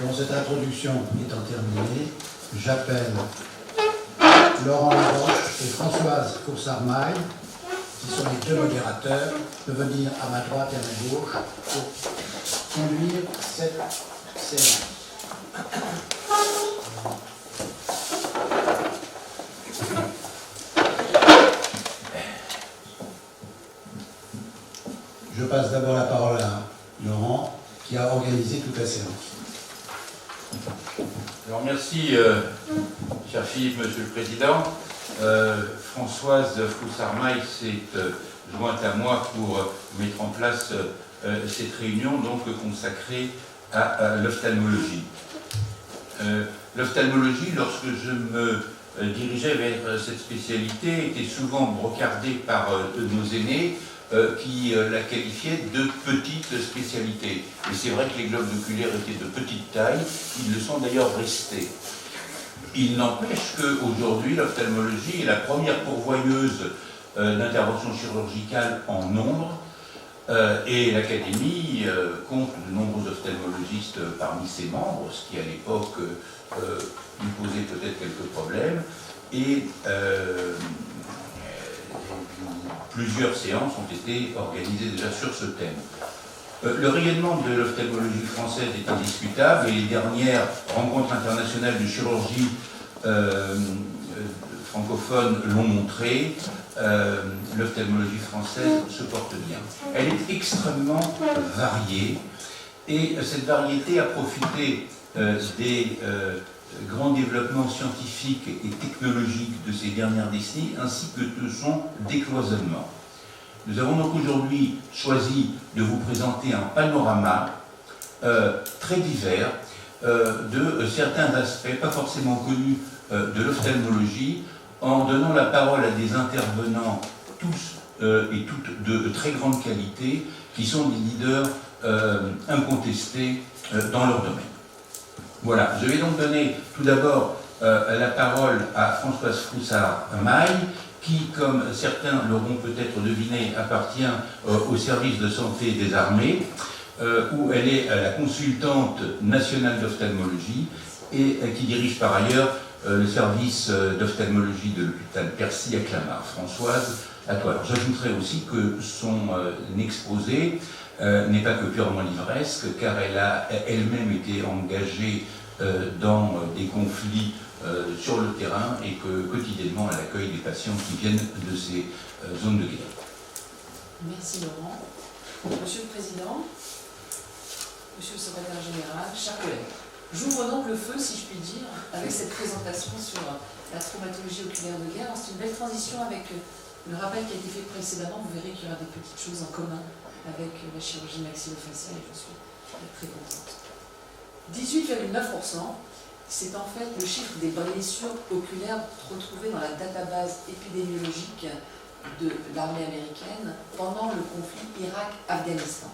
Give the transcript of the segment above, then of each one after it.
Bon, cette introduction étant terminée, j'appelle Laurent Laroche et Françoise Foursard-Maille, qui sont les deux modérateurs, de venir à ma droite et à ma gauche pour conduire cette séance. Je passe d'abord la parole à Laurent, qui a organisé toute la séance. Alors merci, cher Philippe, Monsieur le Président. Françoise Foursard-Maille s'est jointe à moi pour mettre en place cette réunion donc consacrée à l'ophtalmologie. L'ophtalmologie, lorsque je me dirigeais vers cette spécialité, était souvent brocardée par nos aînés qui la qualifiaient de petite spécialité. Et c'est vrai que les globes oculaires étaient de petite taille, ils le sont d'ailleurs restés. Il n'empêche qu'aujourd'hui, l'ophtalmologie est la première pourvoyeuse d'interventions chirurgicales en nombre, et l'Académie compte de nombreux ophtalmologistes parmi ses membres, ce qui à l'époque lui posait peut-être quelques problèmes, et plusieurs séances ont été organisées déjà sur ce thème. Le rayonnement de l'ophtalmologie française est indiscutable et les dernières rencontres internationales de chirurgie francophone l'ont montré. L'ophtalmologie française se porte bien. Elle est extrêmement variée et cette variété a profité des grands développements scientifiques et technologiques de ces dernières décennies ainsi que de son décloisonnement. Nous avons donc aujourd'hui choisi de vous présenter un panorama très divers de certains aspects, pas forcément connus, de l'ophtalmologie, en donnant la parole à des intervenants tous et toutes de très grande qualité, qui sont des leaders incontestés dans leur domaine. Voilà, je vais donc donner tout d'abord la parole à Françoise Foursard-Maille, qui, comme certains l'auront peut-être deviné, appartient au service de santé des armées, où elle est la consultante nationale d'ophtalmologie et qui dirige par ailleurs le service d'ophtalmologie de l'hôpital Percy à Clamart. Françoise, à toi. J'ajouterai aussi que son exposé n'est pas que purement livresque, car elle a elle-même été engagée dans des conflits sur le terrain et que quotidiennement elle accueille des patients qui viennent de ces zones de guerre. Merci Laurent. Monsieur le Président, Monsieur le Secrétaire Général, chers collègues, j'ouvre donc le feu, si je puis dire, avec cette présentation sur la traumatologie oculaire de guerre. C'est une belle transition avec le rappel qui a été fait précédemment. Vous verrez qu'il y aura des petites choses en commun avec la chirurgie maxillofaciale et je suis très contente. 18,9%, c'est en fait le chiffre des blessures oculaires retrouvées dans la database épidémiologique de l'armée américaine pendant le conflit Irak-Afghanistan.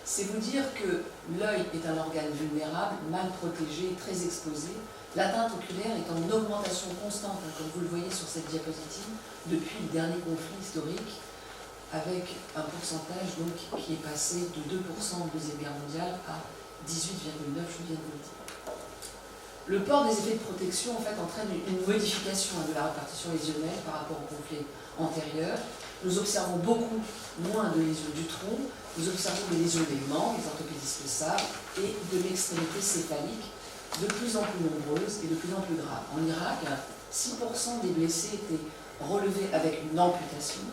C'est vous dire que l'œil est un organe vulnérable, mal protégé, très exposé. L'atteinte oculaire est en augmentation constante, comme vous le voyez sur cette diapositive, depuis le dernier conflit historique, avec un pourcentage donc, qui est passé de 2% en Deuxième Guerre mondiale à 18,9%, je viens de vous le dire. Le port des effets de protection en fait, entraîne une modification de la répartition lésionnelle par rapport au conflit antérieur. Nous observons beaucoup moins de lésions du tronc, nous observons des lésions des membres, les orthopédistes le savent, et de l'extrémité céphalique, de plus en plus nombreuses et de plus en plus graves. En Irak, 6% des blessés étaient relevés avec une amputation,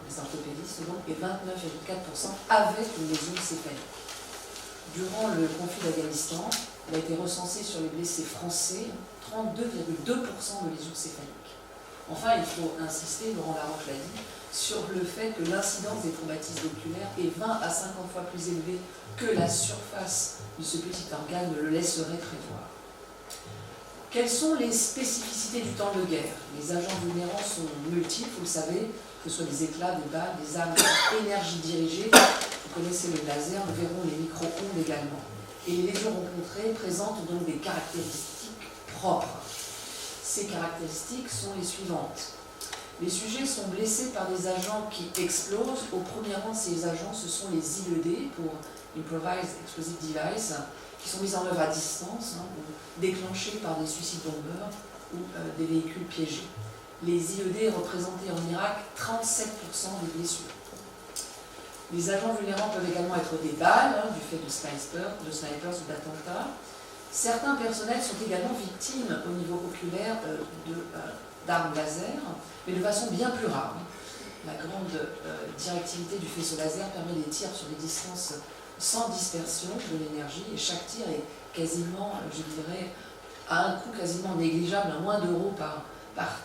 les orthopédistes donc, et 29,4% avec une lésion céphalique. Durant le conflit d'Afghanistan, il a été recensé sur les blessés français 32,2% de lésions céphaliques. Enfin, il faut insister, Laurent Laroche l'a dit, sur le fait que l'incidence des traumatismes oculaires est 20 à 50 fois plus élevée que la surface de ce petit organe ne le laisserait prévoir. Quelles sont les spécificités du temps de guerre? Les agents vulnérables sont multiples, vous le savez, que ce soit des éclats, des balles, des armes énergie dirigée. Vous connaissez le laser, nous verrons les micro-ondes également. Et les lésions rencontrées présentent donc des caractéristiques propres. Ces caractéristiques sont les suivantes. Les sujets sont blessés par des agents qui explosent. Au premier rang de ces agents, ce sont les IED pour Improvised Explosive Device, qui sont mises en œuvre à distance, ou déclenchées par des suicides bombeurs ou des véhicules piégés. Les IED représentaient en Irak 37% des blessures. Les agents vulnérables peuvent également être des balles, du fait de snipers ou d'attentats. Certains personnels sont également victimes au niveau oculaire d'armes laser, mais de façon bien plus rare. La grande directivité du faisceau laser permet des tirs sur des distances sans dispersion de l'énergie, et chaque tir est quasiment, je dirais, à un coût quasiment négligeable, à moins d'euros par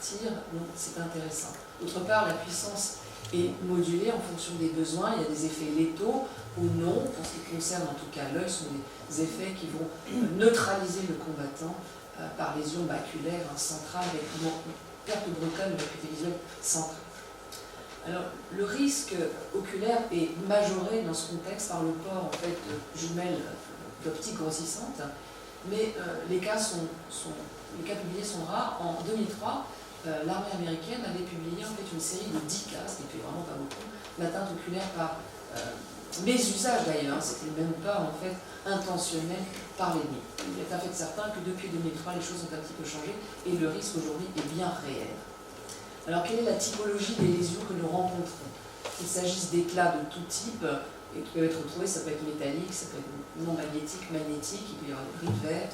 tir, donc c'est intéressant. D'autre part, la puissance est modulée en fonction des besoins. Il y a des effets létaux ou non. Pour ce qui concerne en tout cas l'œil, ce sont des effets qui vont neutraliser le combattant par lésion maculaire centrale avec une perte brutale de l'acuité visuelle centrale. Alors, le risque oculaire est majoré dans ce contexte par le port en fait, de jumelles d'optique grossissantes, mais les cas publiés sont rares. En 2003, l'armée américaine avait publié en fait, une série de 10 cas, ce qui n'était vraiment pas beaucoup, d'atteinte oculaire par mésusage d'ailleurs, c'était même pas en fait intentionnel par l'ennemi. Il est en fait certain que depuis 2003, les choses ont un petit peu changé et le risque aujourd'hui est bien réel. Alors, quelle est la typologie des lésions que nous rencontrons? Qu'il s'agisse d'éclats de tout type, et qui peuvent être retrouvés, ça peut être métallique, ça peut être non magnétique, magnétique, il peut y avoir des bris de verre.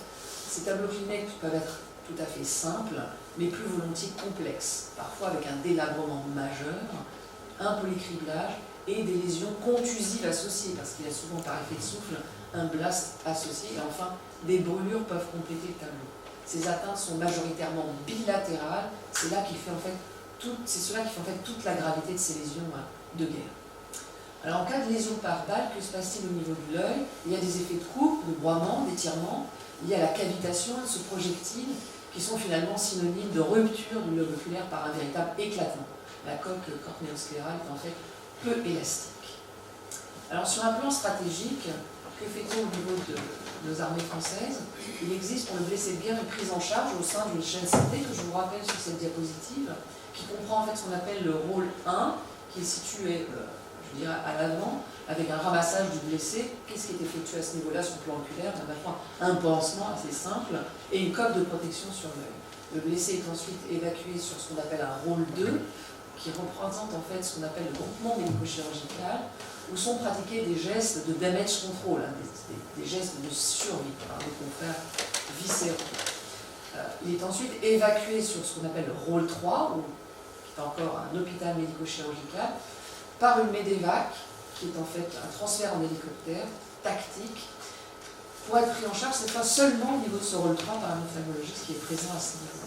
Ces tableaux cliniques peuvent être tout à fait simples, mais plus volontiers complexes, parfois avec un délabrement majeur, un polycriblage et des lésions contusives associées, parce qu'il y a souvent par effet de souffle un blast associé, et enfin des brûlures peuvent compléter le tableau. Ces atteintes sont majoritairement bilatérales, c'est cela qui fait en fait toute la gravité de ces lésions de guerre. Alors en cas de lésion par balle, que se passe-t-il au niveau de l'œil? Il y a des effets de coupe, de broiement, d'étirement, il y a la cavitation de ce projectile qui sont finalement synonymes de rupture du lobe oculaire par un véritable éclatement. La coque cornéosclérale est en fait peu élastique. Alors sur un plan stratégique, que fait-on au niveau de nos armées françaises? Il existe pour le blessé de guerre une prise en charge au sein d'une chaîne santé que je vous rappelle sur cette diapositive, qui comprend en fait ce qu'on appelle le rôle 1, qui est situé je dirais à l'avant, avec un ramassage du blessé. Qu'est-ce qui est effectué à ce niveau-là sur le plan oculaire? Un pansement assez simple et une coque de protection sur l'œil. Le blessé est ensuite évacué sur ce qu'on appelle un rôle 2, qui représente en fait ce qu'on appelle le groupement médico-chirurgical, où sont pratiqués des gestes de damage control, des gestes de survie par des confrères viscéraux. Il est ensuite évacué sur ce qu'on appelle le rôle 3, qui est encore un hôpital médico-chirurgical, par une MEDEVAC, qui est en fait un transfert en hélicoptère tactique, pour être pris en charge cette fois seulement au niveau de ce rôle 3 par un ophtalmologiste qui est présent à ce niveau.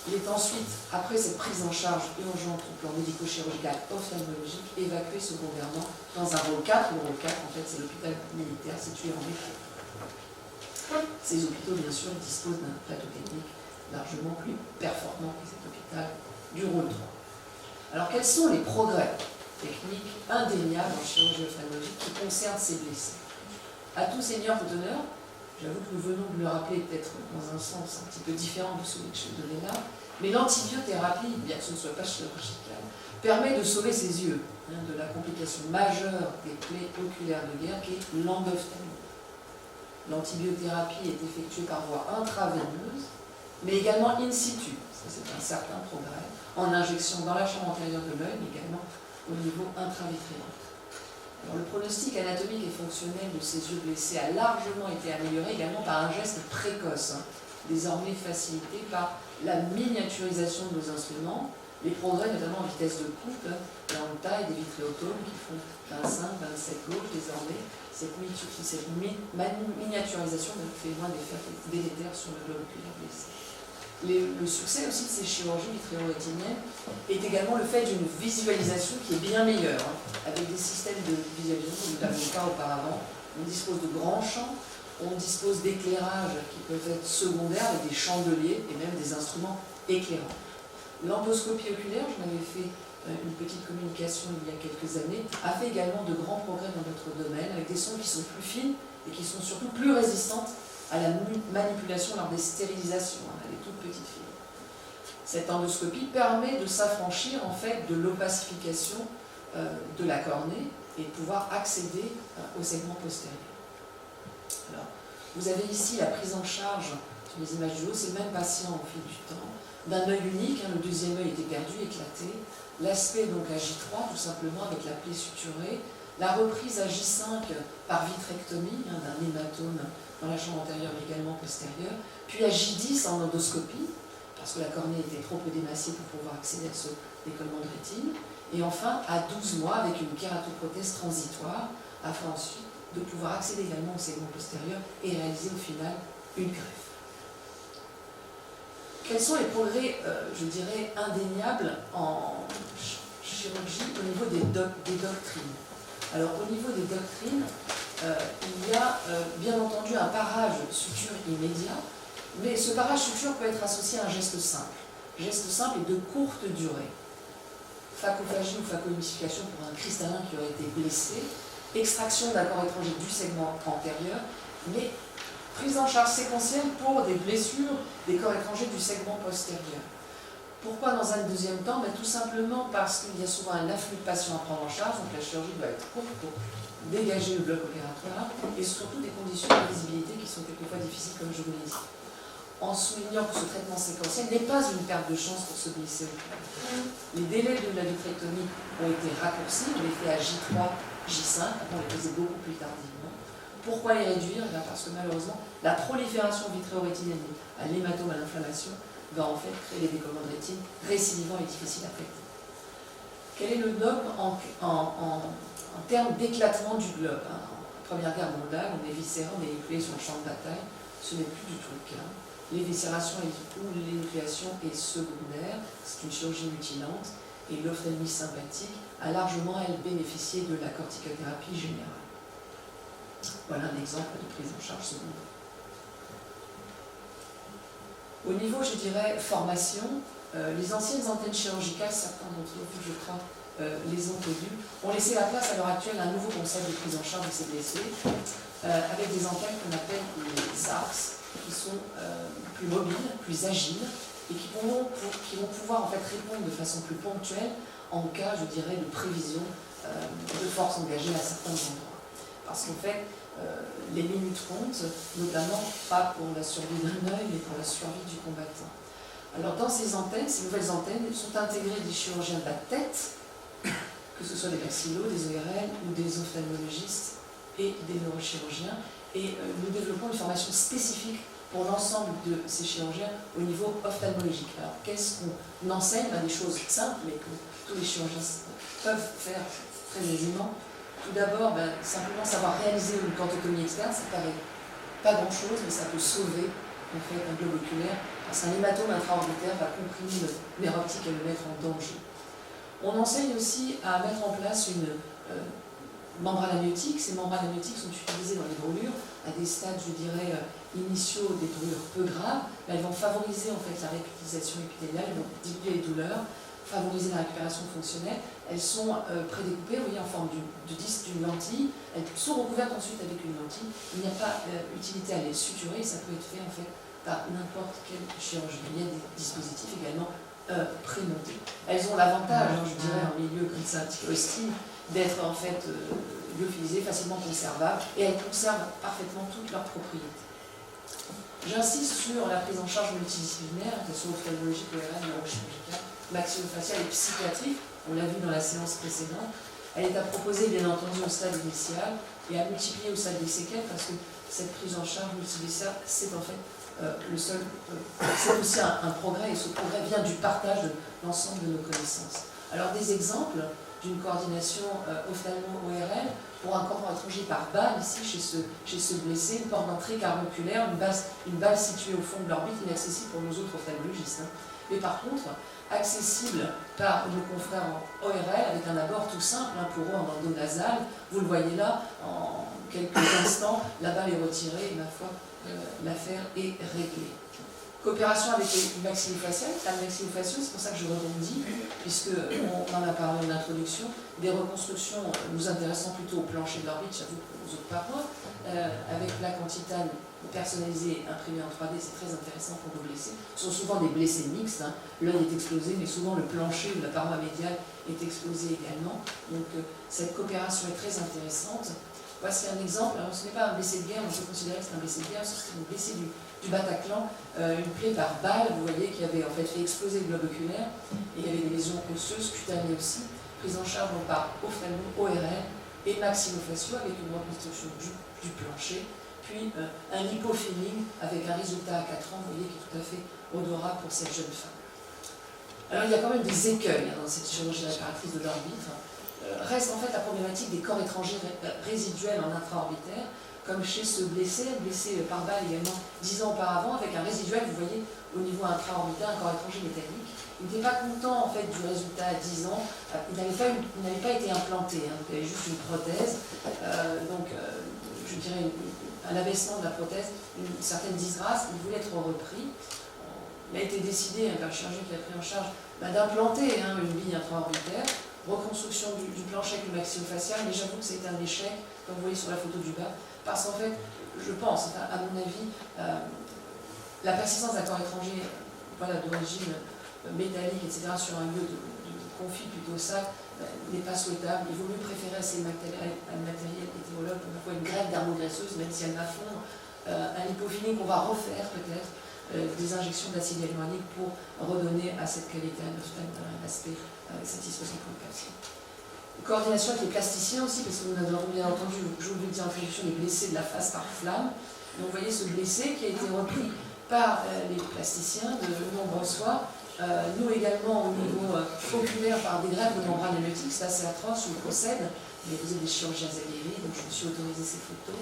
Il est ensuite, après cette prise en charge urgente au plan médico-chirurgical ophtalmologique, évacué secondairement dans un rôle 4. Le rôle 4, en fait, c'est l'hôpital militaire situé en Écosse. Ces hôpitaux, bien sûr, disposent d'un plateau technique largement plus performant que cet hôpital du rôle 3. Alors, quels sont les progrès techniques indéniables en chirurgie ophtalmologique qui concernent ces blessés? À tout seigneur, tout honneur, j'avoue que nous venons de le rappeler peut-être dans un sens un petit peu différent de celui que je donnais là, mais l'antibiothérapie, bien que ce ne soit pas chirurgical, permet de sauver ses yeux de la complication majeure des plaies oculaires de guerre qui est l'endophtalmie. L'antibiothérapie est effectuée par voie intraveineuse, mais également in situ, ça c'est un certain progrès, en injection dans la chambre antérieure de l'œil, mais également au niveau intravitréal. Alors, le pronostic anatomique et fonctionnel de ces yeux blessés a largement été amélioré également par un geste précoce, désormais facilité par la miniaturisation de nos instruments, les progrès notamment en vitesse de coupe, et en taille des vitréotomes qui font 25, 27 gauche désormais. Cette miniaturisation fait moins d'effets délétères sur le globe oculaire blessé. Le succès aussi de ces chirurgies vitréo-rétiniennes est également le fait d'une visualisation qui est bien meilleure, avec des systèmes de visualisation que nous n'avions pas auparavant. On dispose de grands champs, on dispose d'éclairages qui peuvent être secondaires avec des chandeliers et même des instruments éclairants. L'endoscopie oculaire, j'en avais fait une petite communication il y a quelques années, a fait également de grands progrès dans notre domaine, avec des sondes qui sont plus fines et qui sont surtout plus résistantes à la manipulation lors des stérilisations, les toutes petites filles. Cette endoscopie permet de s'affranchir en fait de l'opacification de la cornée et de pouvoir accéder au segment postérieur. Alors, vous avez ici la prise en charge sur les images du haut, c'est le même patient au fil du temps, d'un œil unique, le deuxième œil était perdu, éclaté, l'aspect donc à J3 tout simplement avec la plaie suturée, la reprise à J5 par vitrectomie d'un hématome dans la chambre antérieure également postérieure, puis à J10 en endoscopie, parce que la cornée était trop édémaciée pour pouvoir accéder à ce décollement de rétine, et enfin à 12 mois avec une kératoprothèse transitoire, afin ensuite de pouvoir accéder également au segment postérieur et réaliser au final une greffe. Quels sont les progrès, je dirais, indéniables en chirurgie au niveau des doctrines? Alors, au niveau des doctrines, il y a bien entendu un parage suture immédiat, mais ce parage suture peut être associé à un geste simple et de courte durée. Phacophagie ou phacoémification pour un cristallin qui aurait été blessé, extraction d'un corps étranger du segment antérieur, mais prise en charge séquentielle pour des blessures des corps étrangers du segment postérieur. Pourquoi dans un deuxième temps? Tout simplement parce qu'il y a souvent un afflux de patients à prendre en charge, donc la chirurgie doit être courte pour dégager le bloc opératoire, et surtout des conditions de visibilité qui sont quelquefois difficiles, comme je vous l'ai dit. En soulignant que ce traitement séquentiel n'est pas une perte de chance pour se blesser au cœur. Les délais de la vitrectomie ont été raccourcis, on les fait à J3, J5, après on les faisait beaucoup plus tardivement. Pourquoi les réduire? Parce que malheureusement, la prolifération vitréo-rétinienne à l'hématome, à l'inflammation, va en fait créer des décollements de rétine récidivants et difficiles à traiter. Quel est le dogme en termes d'éclatement du globe? En Première Guerre mondiale, on éviscérait, on est nucléé sur le champ de bataille. Ce n'est plus du tout le cas. L'éviscération ou l'énucléation est secondaire, c'est une chirurgie mutilante, et l'ophtalmie sympathique a largement, elle, bénéficié de la corticothérapie générale. Voilà un exemple de prise en charge secondaire. Au niveau, je dirais, formation, les anciennes antennes chirurgicales, certains d'entre vous, je crois, les ont connues, ont laissé la place à l'heure actuelle à un nouveau concept de prise en charge de ces blessés, avec des antennes qu'on appelle les ARCS, qui sont plus mobiles, plus agiles, et qui vont pouvoir en fait répondre de façon plus ponctuelle en cas, je dirais, de prévision de forces engagées à certains endroits. Parce qu'en fait, les minutes comptent, notamment pas pour la survie d'un œil, mais pour la survie du combattant. Alors dans ces antennes, ces nouvelles antennes sont intégrées des chirurgiens de la tête, que ce soit des maxillos, des ORL ou des ophtalmologistes et des neurochirurgiens, et nous développons une formation spécifique pour l'ensemble de ces chirurgiens au niveau ophtalmologique. Alors qu'est-ce qu'on enseigne? Des choses simples, mais que tous les chirurgiens peuvent faire très aisément. Tout d'abord, simplement savoir réaliser une cortotomie externe, ça paraît pas grand-chose, mais ça peut sauver en fait un globe oculaire, parce qu'un hématome intraorbitaire va comprimer le nerf optique et le mettre en danger. On enseigne aussi à mettre en place une membrane amniotique. Ces membranes amniotiques sont utilisées dans les brûlures à des stades, je dirais, initiaux des brûlures peu graves, mais elles vont favoriser en fait la réutilisation épithéliale, elles vont diminuer les douleurs, favoriser la récupération fonctionnelle. Elles sont prédécoupées, vous voyez, en forme de disque d'une lentille. Elles sont recouvertes ensuite avec une lentille. Il n'y a pas utilité à les suturer, ça peut être fait en fait par n'importe quel chirurgien. Il y a des dispositifs également prémontés. Elles ont l'avantage, je dirais, en milieu comme ça, un petit peu hostile, d'être en fait lyophilisées, facilement conservables, et elles conservent parfaitement toutes leurs propriétés. J'insiste sur la prise en charge multidisciplinaire, qu'elle soit ophtalmologique, ORL, neurochirurgicale, maxillofaciale et psychiatrique. On l'a vu dans la séance précédente. Elle est à proposer, bien entendu, au stade initial et à multiplier au stade des séquelles, parce que cette prise en charge multidisciplinaire, c'est en fait le seul. C'est aussi un progrès, et ce progrès vient du partage de l'ensemble de nos connaissances. Alors, des exemples d'une coordination ophtalmo-ORL pour un corps étranger par balle, ici, chez ce blessé, une porte d'entrée carboculaire, une balle située au fond de l'orbite, inaccessible pour nos autres ophtalmologistes. Mais par contre, accessible par nos confrères en ORL, avec un abord tout simple, pour eux en endonasal. Vous le voyez là, en quelques instants, la balle est retirée et ma foi, l'affaire est réglée. Coopération avec les maxillofaciales. La maxillofaciale, c'est pour ça que je rebondis, puisqu'on en a parlé en introduction, des reconstructions nous intéressant plutôt au plancher de l'orbite, j'avoue que aux autres parois, avec plaques en titane personnalisées, imprimées en 3D, c'est très intéressant pour nos blessés. Ce sont souvent des blessés mixtes, hein. L'œil est explosé, mais souvent le plancher ou la paroi médiale est explosé également. Donc cette coopération est très intéressante. Voici un exemple. Alors, ce n'est pas un blessé de guerre, on peut considérer que c'est un blessé de guerre, c'est un blessé du Bataclan, une plaie par balle, vous voyez, qui avait en fait exploser le globe oculaire, et il y avait des lésions osseuses, cutanées aussi, prises en charge donc par ophtalmo, ORL et maxillofaciaux avec une reconstruction du plancher, puis un lipofilling avec un résultat à 4 ans, vous voyez, qui est tout à fait odorable pour cette jeune femme. Alors il y a quand même des écueils dans cette chirurgie réparatrice de l'orbite. Reste en fait la problématique des corps étrangers résiduels en intra-orbitaire, comme chez ce blessé par balle également 10 ans auparavant, avec un résiduel, vous voyez, au niveau intra-orbitaire, un corps étranger métallique. Il n'était pas content en fait du résultat à 10 ans, il n'avait pas été implanté, hein, il avait juste une prothèse, je dirais un abaissement de la prothèse, une certaine disgrâce, il voulait être repris. Il a été décidé par le chirurgien qui l'a pris en charge d'implanter une bille intra-orbitaire, reconstruction du plancher avec le maxillofacial, mais j'avoue que c'est un échec, comme vous voyez sur la photo du bas, parce qu'en fait, je pense, à mon avis, la persistance d'un corps étranger d'origine métallique, etc., sur un lieu de conflit plutôt sale, n'est pas souhaitable. Il vaut mieux préférer à ces matériels hétérologues, parfois une greffe dermograisseuse, même si elle va fondre, un lipofilling qu'on va refaire peut-être, des injections d'acide hyaluronique pour redonner à cette qualité un aspect satisfaisant pour le patient. Coordination avec les plasticiens aussi, parce que nous avons bien entendu, je vous l'ai dit en introduction, les blessés de la face par flamme. Donc vous voyez ce blessé qui a été repris par les plasticiens de nombreuses fois. Nous également au niveau oculaire par des greffes de membrane émeutique, c'est assez atroce, je le procède, mais vous avez des chirurgiens aguerris, donc je me suis autorisé ces photos.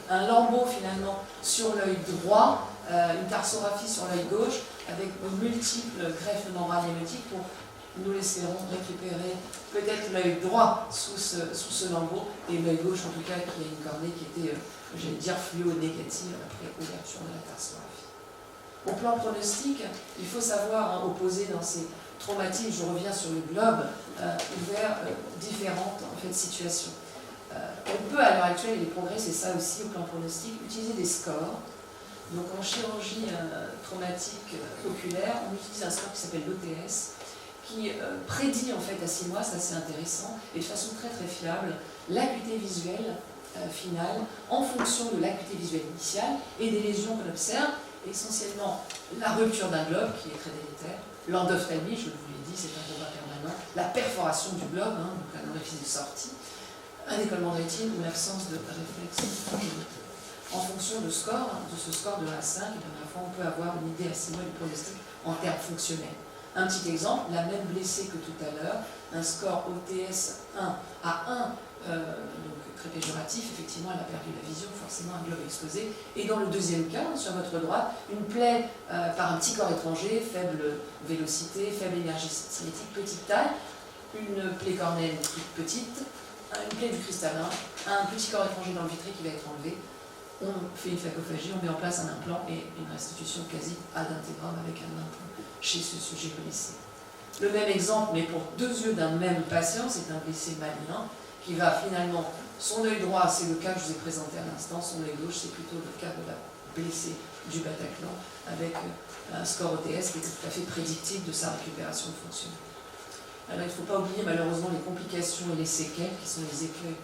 Un lambeau finalement sur l'œil droit, une tarsographie sur l'œil gauche, avec de multiples greffes de membrane émeutique pour, nous l'espérons, récupérer peut-être l'œil droit sous ce lambeau, et l'œil gauche en tout cas qui a une cornée qui était, j'allais dire, fluo-négative après ouverture de la tarsographie. Au plan pronostic, il faut savoir opposer dans ces traumatismes, je reviens sur le globe, vers différentes en fait, situations. On peut à l'heure actuelle, et les progrès c'est ça aussi au plan pronostic, utiliser des scores. Donc en chirurgie traumatique oculaire, on utilise un score qui s'appelle l'OTS, qui prédit en fait à 6 mois, c'est assez intéressant, et de façon très très fiable, l'acuité visuelle finale en fonction de l'acuité visuelle initiale et des lésions qu'on observe, essentiellement la rupture d'un globe qui est très délétère, l'endophtalmie, je vous l'ai dit, c'est un combat permanent, la perforation du globe, donc un orifice de sortie, un décollement de rétine ou l'absence de réflexe congénital. En fonction de ce score de 1 à 5, et parfois on peut avoir une idée à 6 mois du pronostic en termes fonctionnels. Un petit exemple, la même blessée que tout à l'heure, un score OTS 1 à 1, donc très péjoratif, effectivement elle a perdu la vision, forcément un globe explosé. Et dans le deuxième cas, sur votre droite, une plaie par un petit corps étranger, faible vélocité, faible énergie cinétique, petite taille, une plaie cornéenne toute petite, une plaie du cristallin, un petit corps étranger dans le vitré qui va être enlevé. On fait une phacophagie, on met en place un implant et une restitution quasi ad intégram avec un implant chez ce sujet blessé. Le même exemple, mais pour 2 yeux d'un même patient, c'est un blessé malien qui va finalement, son œil droit, c'est le cas que je vous ai présenté à l'instant, son œil gauche, c'est plutôt le cas de la blessée du Bataclan, avec un score OTS qui est tout à fait prédictif de sa récupération fonctionnelle. Alors il ne faut pas oublier malheureusement les complications et les séquelles, qui sont les écueils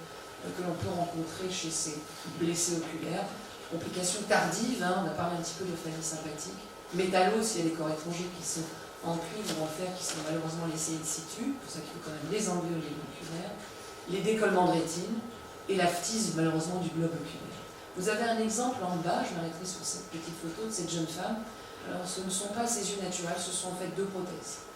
que l'on peut rencontrer chez ces blessés oculaires. Complications tardives, on a parlé un petit peu de famille sympathique. Métallos, il y a des corps étrangers qui sont en cuivre ou en fer, qui sont malheureusement laissés in situ, pour ça qu'il faut quand même les enlever au niveau oculaire. Les décollements de rétine et la phtise malheureusement du globe oculaire. Vous avez un exemple en bas, je m'arrêterai sur cette petite photo de cette jeune femme. Alors ce ne sont pas ses yeux naturels, ce sont en fait 2 prothèses.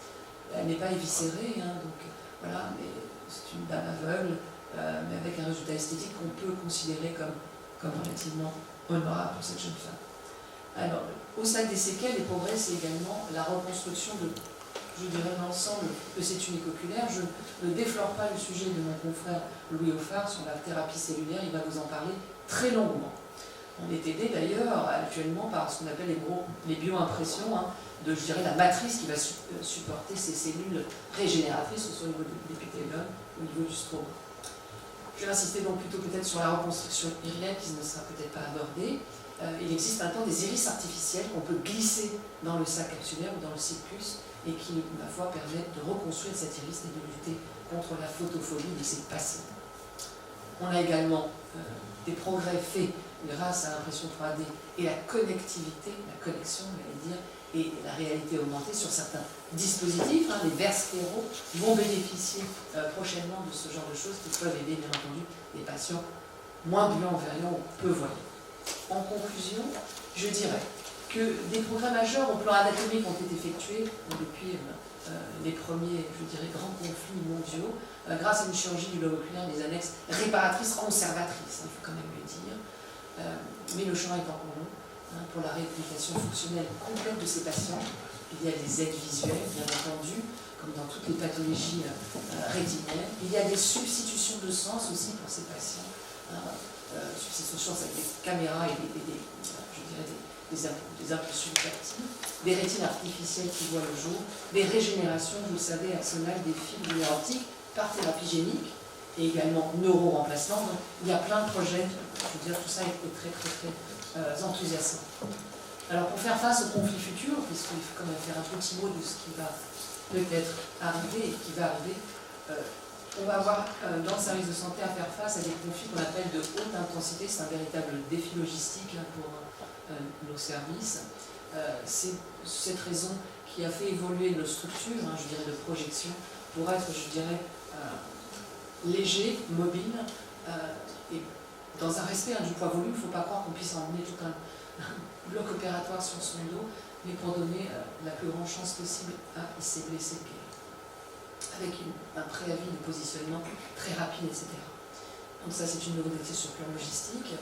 Elle n'est pas éviscérée, donc voilà, mais c'est une dame aveugle, mais avec un résultat esthétique qu'on peut considérer comme relativement honorable pour cette jeune femme. Alors, au stade des séquelles, les progrès, c'est également la reconstruction de, je dirais, l'ensemble de cette tunique oculaire. Je ne déflore pas le sujet de mon confrère Louis Offard sur la thérapie cellulaire, il va vous en parler très longuement. On est aidé d'ailleurs actuellement par ce qu'on appelle les bioimpressions, hein, de, je dirais, la matrice qui va supporter ces cellules régénératrices, que ce soit au niveau de l'épithélium, au niveau du stroma. Je vais insister donc plutôt peut-être sur la reconstruction irienne qui ne sera peut-être pas abordée. Il existe maintenant des iris artificiels qu'on peut glisser dans le sac capsulaire ou dans le sulcus et qui, ma foi, permettent de reconstruire cet iris et de lutter contre la photophobie de ces patients. On a également des progrès faits grâce à l'impression 3D et la connectivité, la connexion, on va dire, et la réalité augmentée sur certains dispositifs. Les verres scléraux vont bénéficier prochainement de ce genre de choses qui peuvent aider, bien entendu, les patients moins blancs-verriants ou peu voyants. En conclusion, je dirais que des progrès majeurs au plan anatomique ont été effectués depuis les premiers, je dirais, grands conflits mondiaux, grâce à une chirurgie du lobe oculaire, des annexes réparatrices, conservatrices, il faut quand même le dire. Mais le chemin est encore long pour la réhabilitation fonctionnelle complète de ces patients. Il y a des aides visuelles, bien entendu, comme dans toutes les pathologies rétiniennes. Il y a des substitutions de sens aussi pour ces patients. Substitutions de sens avec des caméras et des impulsions tactiles, des rétines artificielles qui voient le jour, des régénérations, vous le savez, axonales des fibres néantiques par thérapie génique et également neuro-remplacement. Donc, il y a plein de projets, je veux dire, tout ça est très enthousiasmant. Alors, pour faire face au conflit futur, puisqu'il faut quand même faire un petit mot de ce qui va peut-être arriver et qui va arriver, on va avoir dans le service de santé à faire face à des conflits qu'on appelle de haute intensité. C'est un véritable défi logistique pour nos services. C'est cette raison qui a fait évoluer nos structures, je dirais, de projection, pour être, je dirais, léger, mobile, et dans un respect du poids-volume. Il ne faut pas croire qu'on puisse emmener tout un bloc opératoire sur son dos, mais pour donner la plus grande chance possible à ses blessés, avec un préavis de positionnement très rapide, etc. Donc ça, c'est une nouveauté sur le plan logistique.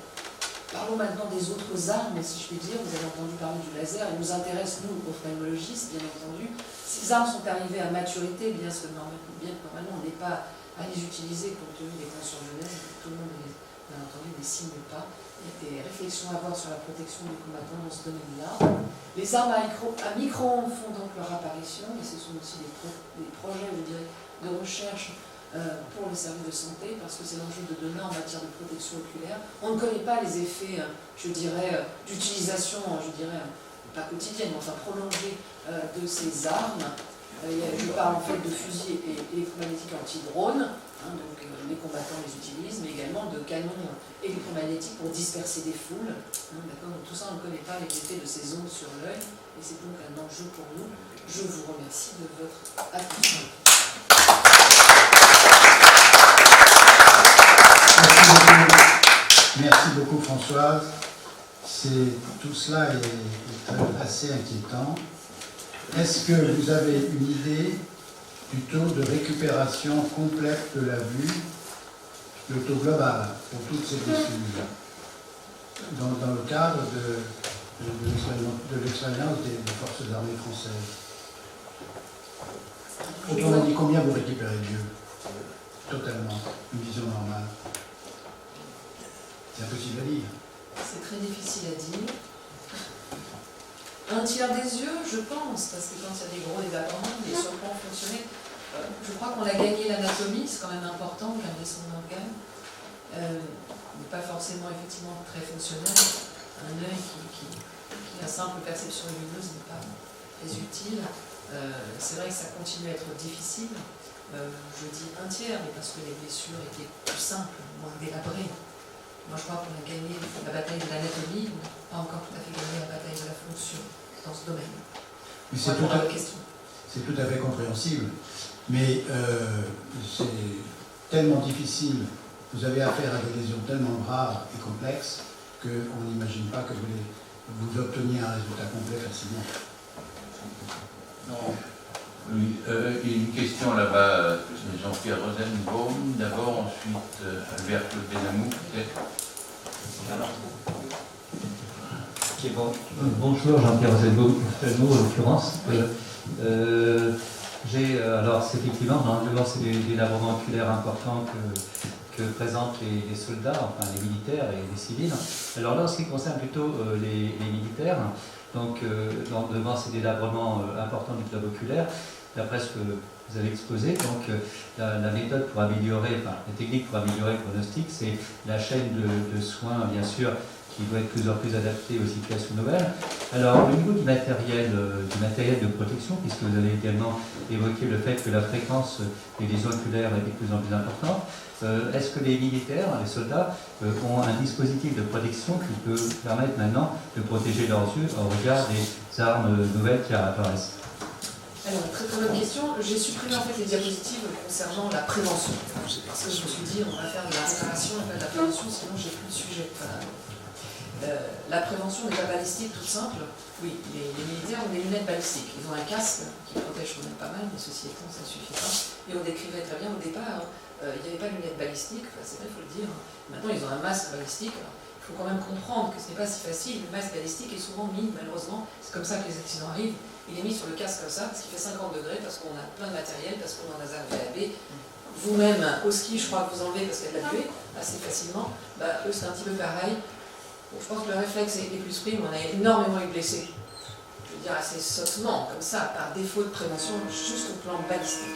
Parlons maintenant des autres armes, si je puis dire. Vous avez entendu parler du laser. Il nous intéresse, nous, ophtalmologistes, bien entendu. Ces armes sont arrivées à maturité, bien que normalement, on n'est pas à les utiliser compte tenu des conditions jeunesse. Tout le monde, bien entendu, ne les signe pas. Il y a des réflexions à avoir sur la protection des combattants dans ce domaine-là. Les armes à micro-ondes font donc leur apparition, et ce sont aussi des projets, je dirais, de recherche pour les services de santé, parce que c'est l'enjeu de demain en matière de protection oculaire. On ne connaît pas les effets, je dirais, d'utilisation, je dirais, pas quotidienne, mais enfin prolongée de ces armes. Je parle en fait de fusils électromagnétiques anti-drones, donc les combattants les utilisent, mais également de canons électromagnétiques pour disperser des foules. Donc tout ça, on ne connaît pas les effets de ces ondes sur l'œil, et c'est donc un enjeu pour nous. Je vous remercie de votre attention. Merci beaucoup Françoise. Tout cela est assez inquiétant. Est-ce que vous avez une idée du taux de récupération complète de la vue, le taux global pour toutes ces blessures, dans le cadre de l'expérience des forces armées françaises? Autrement dit, combien vous récupérez de yeux totalement, une vision normale? C'est impossible à dire. C'est très difficile à dire. Un tiers des yeux, je pense, parce que quand il y a des gros évaporements, des surplans fonctionnels, je crois qu'on a gagné l'anatomie, c'est quand même important, garder son organe. Mais pas forcément effectivement très fonctionnel. Un œil qui a simple perception lumineuse n'est pas très utile. C'est vrai que ça continue à être difficile. Je dis un tiers, mais parce que les blessures étaient plus simples, moins délabrées. Moi, je crois qu'on a gagné la bataille de l'anatomie, on n'a pas encore tout à fait gagné la bataille de la fonction dans ce domaine. C'est tout à fait compréhensible, mais c'est tellement difficile, vous avez affaire à des lésions tellement graves et complexes qu'on n'imagine pas que vous obteniez un résultat complet facilement. Non. Oui, il y a une question là-bas, Jean-Pierre Rosenbaum, d'abord, ensuite Albert Claude Benamou, peut-être. Okay, bonjour, Jean-Pierre Rosenbaum, en l'occurrence. Alors, c'est effectivement, c'est des délabrements oculaires importants que présentent les soldats, enfin les militaires et les civils. Alors là, en ce qui concerne plutôt les militaires, donc devant ces délabrements importants du globe oculaire, d'après ce que vous avez exposé, donc la méthode pour améliorer, enfin la technique pour améliorer le pronostic, c'est la chaîne de soins, bien sûr, qui doit être de plus en plus adaptée aux situations nouvelles. Alors, au niveau du matériel de protection, puisque vous avez également évoqué le fait que la fréquence des lésions oculaires est de plus en plus importante, est-ce que les militaires, les soldats, ont un dispositif de protection qui peut permettre maintenant de protéger leurs yeux au regard des armes nouvelles qui apparaissent? Alors, très très bonne question. J'ai supprimé en fait les diapositives concernant la prévention. Parce que je me suis dit, on va faire de la réparation et pas de la prévention, sinon j'ai plus de sujet. Voilà. La prévention n'est pas balistique, tout simple. Oui, les militaires ont des lunettes balistiques. Ils ont un casque qui protège quand même pas mal, mais ceci étant, ça ne suffit pas. Et on décrivait très bien au départ, il n'y avait pas de lunettes balistiques, enfin, c'est vrai, il faut le dire. Maintenant, ils ont un masque balistique. Alors, il faut quand même comprendre que ce n'est pas si facile. Le masque balistique est souvent mis, malheureusement, c'est comme ça que les accidents arrivent. Il est mis sur le casque comme ça, parce qu'il fait 50 degrés, parce qu'on a plein de matériel, parce qu'on en a un VAB. Vous-même, au ski, je crois que vous enlevez parce qu'il y a de la buée, assez facilement. Bah, eux, c'est un petit peu pareil. Donc, je pense que le réflexe est plus pris, mais on a énormément eu blessés. Je veux dire, assez sottement, comme ça, par défaut de prévention, juste au plan balistique.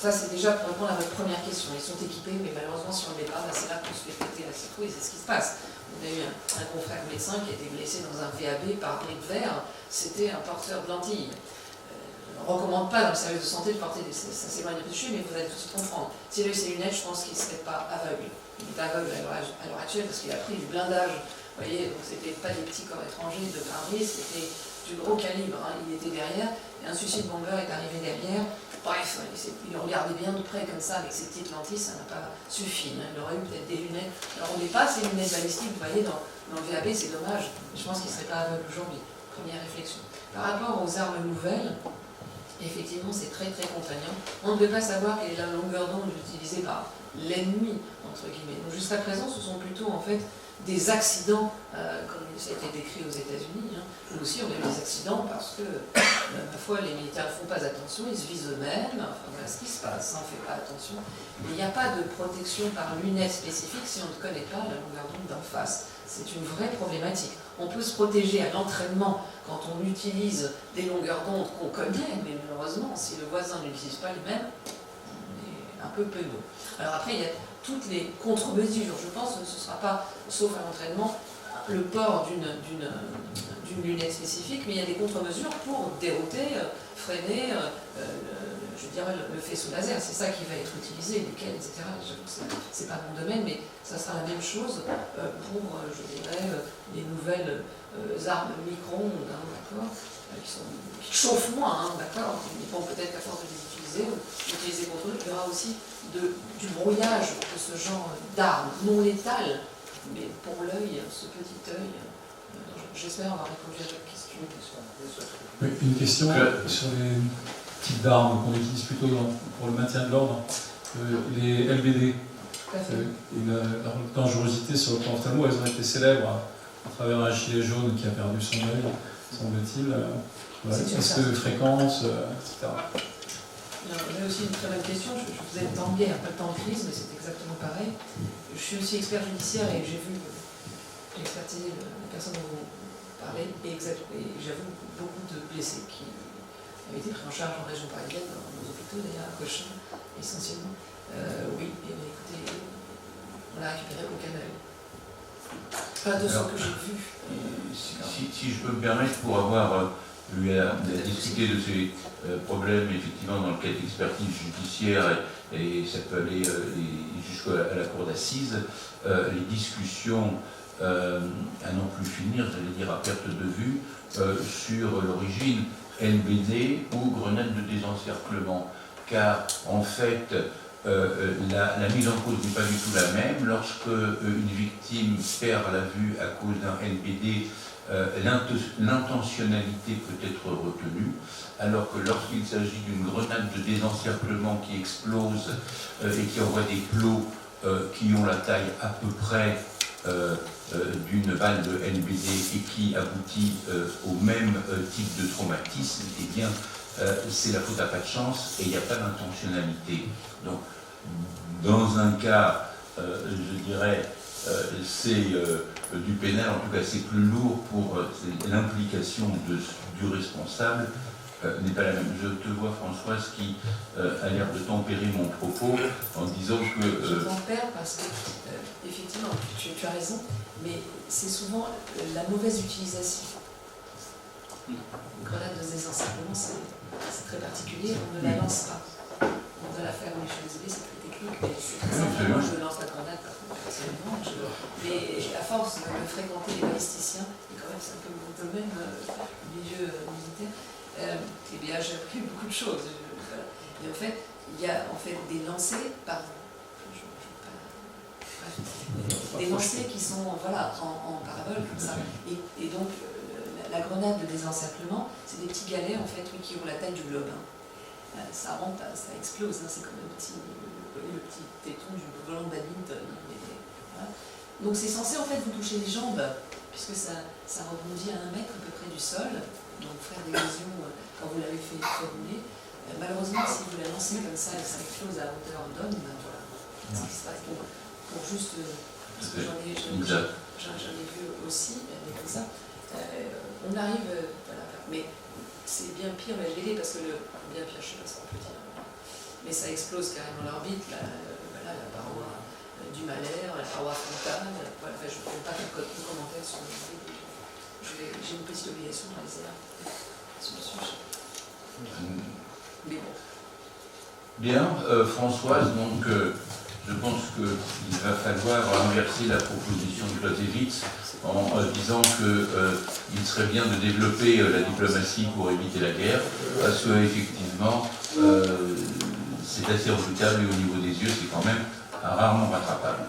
Ça, c'est déjà pour répondre à votre première question. Ils sont équipés, mais malheureusement, sur le départ, c'est là qu'on se fait péter la citrouille, c'est ce qui se passe. On a eu un confrère médecin qui a été blessé dans un VAB par brique de verre. C'était un porteur de lentilles. On ne recommande pas dans le service de santé de porter ça s'éloigne de dessus, mais vous allez tout de suite comprendre. S'il avait eu ses lunettes, je pense qu'il ne serait pas aveugle. Il est aveugle à l'heure actuelle parce qu'il a pris du blindage. Vous voyez, donc c'était pas des petits corps étrangers de pare-brise, c'était du gros calibre. Hein. Il était derrière, et un suicide bomber est arrivé derrière. Bref, il le regardait bien de près comme ça avec ses petites lentilles, ça n'a pas suffi. Hein. Il aurait eu peut-être des lunettes. Alors on n'est pas ces lunettes balistiques, vous voyez, dans le VAB, c'est dommage. Je pense qu'il ne serait pas aveugle aujourd'hui. Première réflexion. Par rapport aux armes nouvelles, effectivement, c'est très très contraignant. On ne peut pas savoir quelle est la longueur d'onde utilisée par l'ennemi, entre guillemets. Donc jusqu'à présent, ce sont plutôt en fait des accidents, comme ça a été décrit aux États-Unis. Hein. Nous aussi, on a eu des accidents parce que, ma foi, les militaires ne font pas attention, ils se visent eux-mêmes. Enfin, voilà ce qui se passe, on ne fait pas attention. Mais il n'y a pas de protection par lunettes spécifiques si on ne connaît pas la longueur d'onde d'en face. C'est une vraie problématique. On peut se protéger à l'entraînement quand on utilise des longueurs d'onde qu'on connaît, mais malheureusement, si le voisin n'utilise pas les mêmes, on est un peu penaud. Alors après, il y a toutes les contre-mesures. Je pense que ce ne sera pas, sauf à l'entraînement, le port d'une lunette spécifique, mais il y a des contre-mesures pour dérouter, freiner, je dirais, le faisceau laser. C'est ça qui va être utilisé, lesquels, etc. C'est pas mon domaine, mais ça sera la même chose pour, je dirais, les nouvelles armes micro-ondes, hein, d'accord, qui chauffent moins, hein, d'accord, mais bon, peut-être qu'à force de les utiliser contre eux, il y aura aussi du brouillage de ce genre d'armes non létales, mais pour l'œil, ce petit œil. J'espère avoir répondu à votre question. Oui, une question sur les types d'armes qu'on utilise plutôt pour le maintien de l'ordre. Les LBD, leur dangerosité sur le plan ophtalmo, elles ont été célèbres à travers un gilet jaune qui a perdu son œil, semble-t-il. Est-ce que fréquence, etc. On a aussi une très bonne question. Je vous ai tangué un peu le temps de crise, mais c'est exactement pareil. Je suis aussi expert judiciaire et j'ai vu expertiser la personne dont vous parlez et j'avoue beaucoup de blessés qui avaient été pris en charge en région parisienne, dans nos hôpitaux d'ailleurs, à Cochin essentiellement. Oui, et bien, écoutez, on l'a récupéré au canal. Pas de ce que j'ai vu. Si je peux me permettre, pour avoir eu à discuter de ces problèmes, effectivement, dans le cadre d'expertise judiciaire, et ça peut aller jusqu'à la cour d'assises, les discussions à n'en plus finir, j'allais dire à perte de vue, sur l'origine LBD ou grenade de désencerclement. Car, en fait, la mise en cause n'est pas du tout la même. Lorsque une victime perd la vue à cause d'un LBD, l'intentionnalité peut être retenue, alors que lorsqu'il s'agit d'une grenade de désencerclement qui explose et qui envoie des plots qui ont la taille à peu près d'une balle de LBD et qui aboutit au même type de traumatisme, eh bien c'est la faute à pas de chance et il n'y a pas d'intentionnalité. Donc dans un cas, je dirais, c'est du pénal, en tout cas c'est plus lourd pour l'implication du responsable n'est pas la même. Je te vois, Françoise, qui a l'air de tempérer mon propos en disant que... Je tempère parce que, effectivement, tu as raison, mais c'est souvent la mauvaise utilisation. Une grenade de désensablement, c'est très particulier, on ne la lance pas. On doit la faire, mais je suis désolée, c'est très technique, mais c'est très simple. Moi, je lance la grenade, personnellement, mais à force de fréquenter les balisticiens, et quand même c'est un peu mon domaine, milieu militaire, eh bien j'ai appris beaucoup de choses. Voilà. Et en fait, il y a en fait des lancers par... des lancers qui sont voilà, en parabole comme ça. Et donc la grenade de désencerclement, c'est des petits galets en fait qui ont la taille du globe. Hein. Ça rentre, ça explose, hein. C'est comme le petit téton du volant de badminton. Voilà. Donc c'est censé en fait vous toucher les jambes, puisque ça rebondit à 1 mètre à peu près du sol, donc faire des lésions quand vous l'avez fait rouler. Malheureusement, si vous la lancez comme ça et que ça explose à hauteur d'homme, ben voilà, c'est ce qui se passe. Donc, pour juste, parce que j'en ai vu aussi, comme ça, on arrive, voilà, mais c'est bien pire le LBD, parce que bien pire, je ne sais pas ce qu'on peut dire, mais ça explose carrément l'orbite, la paroi du malaire, la paroi frontale, voilà, enfin, je ne peux pas faire de commentaires sur le LBD. J'ai une petite obligation dans les airs sur le sujet. Mais bon. Bien, Françoise, donc je pense qu'il va falloir inverser la proposition de Clausewitz en disant qu'il serait bien de développer la diplomatie pour éviter la guerre, parce qu'effectivement, c'est assez redoutable et au niveau des yeux, c'est quand même rarement rattrapable.